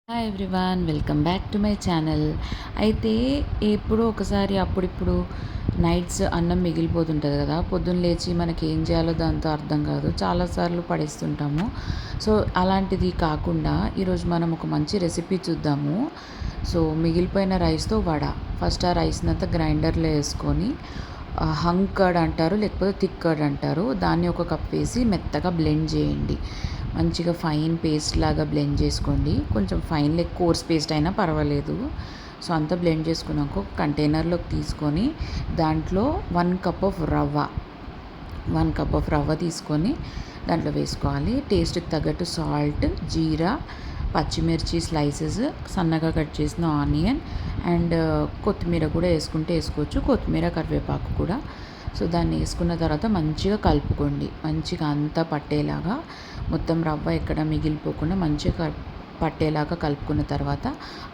Hi everyone, welcome back to my channel. అయితే ఎప్పుడో ఒకసారి అప్పుడిప్పుడు నైట్స్ అన్నం మిగిలిపోతుంటుంది కదా. పొద్దున్న లేచి మనకి ఏం చేయాలో దాంతో అర్థం కాదు, చాలాసార్లు పడేస్తుంటాము. సో అలాంటిది కాకుండా ఈరోజు మనం ఒక మంచి రెసిపీ చూద్దాము. సో మిగిలిపోయిన రైస్తో వడ. ఫస్ట్ ఆ రైస్ని అంతా గ్రైండర్లో వేసుకొని హంగ్ కర్డ్ అంటారు, లేకపోతే థిక్ కర్డ్ అంటారు, దాన్ని ఒక కప్ వేసి మెత్తగా బ్లెండ్ చేయండి. మంచిగా ఫైన్ పేస్ట్ లాగా బ్లెండ్ చేసుకోండి. కొంచెం ఫైన్ కోర్స్ పేస్ట్ అయినా పర్వాలేదు. సో అంతా బ్లెండ్ చేసుకున్నాక ఒక కంటైనర్లోకి తీసుకొని దాంట్లో 1 కప్ ఆఫ్ రవ్వ తీసుకొని దాంట్లో వేసుకోవాలి. టేస్ట్కి తగ్గట్టు సాల్ట్, జీరా, పచ్చిమిర్చి స్లైసెస్, సన్నగా కట్ చేసిన ఆనియన్ అండ్ కొత్తిమీర కూడా వేసుకుంటే వేసుకోవచ్చు, కొత్తిమీర కరివేపాకు కూడా. సో దాన్ని వేసుకున్న తర్వాత మంచిగా కలుపుకోండి. మంచిగా అంతా పట్టేలాగా మొత్తం రవ్వ ఎక్కడ మిగిలిపోకుండా మంచిగా పట్టేలాగా కలుపుకున్న తర్వాత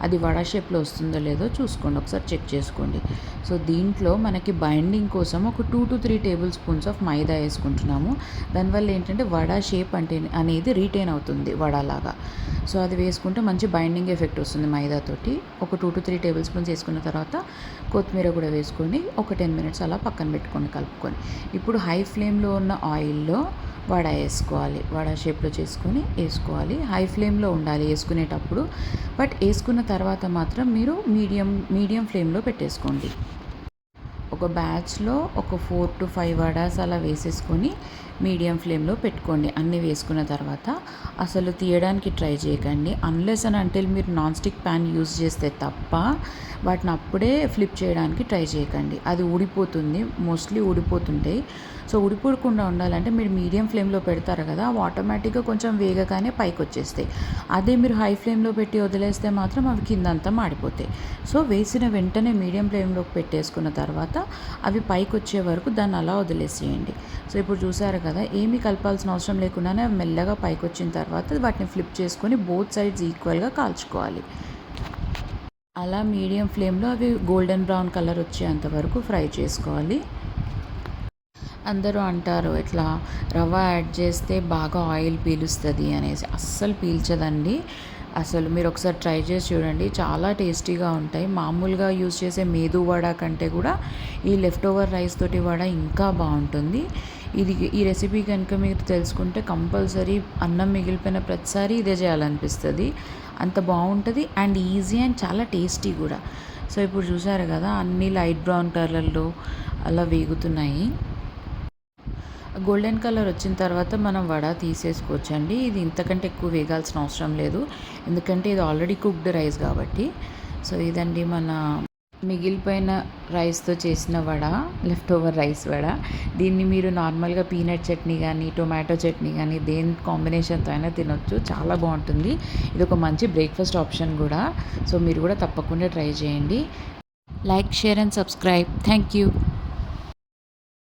అది వడ షేప్లో వస్తుందో లేదో చూసుకోండి, ఒకసారి చెక్ చేసుకోండి. సో దీంట్లో మనకి బైండింగ్ కోసం ఒక 2 to 3 టేబుల్ స్పూన్స్ ఆఫ్ మైదా వేసుకుంటున్నాము. దానివల్ల ఏంటంటే వడ షేప్ అనేది రీటైన్ అవుతుంది వడలాగా. సో అది వేసుకుంటే మంచి బైండింగ్ ఎఫెక్ట్ వస్తుంది మైదాతోటి. ఒక 2 to 3 టేబుల్ స్పూన్స్ వేసుకున్న తర్వాత కొత్తిమీర కూడా వేసుకొని ఒక 10 minutes అలా పక్కన పెట్టుకొని కలుపుకొని ఇప్పుడు హై ఫ్లేమ్లో ఉన్న ఆయిల్లో వడ వేసుకోవాలి. వడ షేప్లో చేసుకొని వేసుకోవాలి. హై ఫ్లేమ్లో ఉండాలి వేసుకునేటప్పుడు, బట్ వేసుకున్న తర్వాత మాత్రం మీరు మీడియం ఫ్లేమ్లో పెట్టేసుకోండి. ఒక బ్యాచ్లో ఒక 4 to 5 వడాస్ అలా వేసేసుకొని మీడియం ఫ్లేమ్లో పెట్టుకోండి. అన్నీ వేసుకున్న తర్వాత అసలు తీయడానికి ట్రై చేయకండి, అన్లెస్ అండ్ అంటిల్ మీరు నాన్ స్టిక్ ప్యాన్ యూజ్ చేస్తే తప్ప వాటిని అప్పుడే ఫ్లిప్ చేయడానికి ట్రై చేయకండి. అది ఊడిపోతుంది, మోస్ట్లీ ఊడిపోతుంటాయి. సో ఊడిపోకుండా ఉండాలంటే మీరు మీడియం ఫ్లేమ్లో పెడతారు కదా, అవి ఆటోమేటిక్గా కొంచెం వేగగానే పైకి వచ్చేస్తాయి. అదే మీరు హై ఫ్లేమ్లో పెట్టి వదిలేస్తే మాత్రం అవి కిందంతా మాడిపోతాయి. సో వేసిన వెంటనే మీడియం ఫ్లేమ్లోకి పెట్టేసుకున్న తర్వాత అవి పైకి వచ్చే వరకు దాన్ని అలా వదిలేసేయండి. సో ఇప్పుడు చూసారు కదా, ఏమీ కలపాల్సిన అవసరం లేకుండానే మెల్లగా పైకి వచ్చిన తర్వాత వాటిని ఫ్లిప్ చేసుకొని బోత్ సైడ్స్ ఈక్వల్గా కాల్చుకోవాలి. అలా మీడియం ఫ్లేమ్లో అవి గోల్డెన్ బ్రౌన్ కలర్ వచ్చేంత వరకు ఫ్రై చేసుకోవాలి. అందరూ అంటారు ఇట్లా రవ్వ యాడ్ చేస్తే బాగా ఆయిల్ పీలుస్తుంది అనేసి. అస్సలు పీల్చదండి. అసలు మీరు ఒకసారి ట్రై చేసి చూడండి, చాలా టేస్టీగా ఉంటాయి. మామూలుగా యూజ్ చేసే మేదు వడ కంటే కూడా ఈ లెఫ్ట్ ఓవర్ రైస్ తోటి వడ ఇంకా బాగుంటుంది. ఈ రెసిపీ కనుక మీరు తెలుసుకుంటే కంపల్సరీ అన్నం మిగిలిపోయిన ప్రతిసారి ఇదే చేయాలనిపిస్తుంది. అంత బాగుంటుంది అండ్ ఈజీ అండ్ చాలా టేస్టీ కూడా. సో ఇప్పుడు చూసారు కదా, అన్నీ లైట్ బ్రౌన్ కలర్లో అలా వేగుతున్నాయి. గోల్డెన్ కలర్ వచ్చిన తర్వాత మనం వడ తీసేసుకోవచ్చండి. ఇది ఇంతకంటే ఎక్కువ వేగాల్సిన అవసరం లేదు, ఎందుకంటే ఇది ఆల్రెడీ కుక్డ్ రైస్ కాబట్టి. సో ఇదండి మన మిగిలిపోయిన రైస్తో చేసిన vada, left over rice vada. దీన్ని మీరు నార్మల్గా పీనట్ చట్నీ కానీ టొమాటో చట్నీ కానీ దేని కాంబినేషన్తో అయినా తినొచ్చు, చాలా బాగుంటుంది. ఇది ఒక మంచి బ్రేక్ఫాస్ట్ ఆప్షన్ కూడా. సో మీరు కూడా తప్పకుండా ట్రై చేయండి. Like, share and subscribe. Thank you.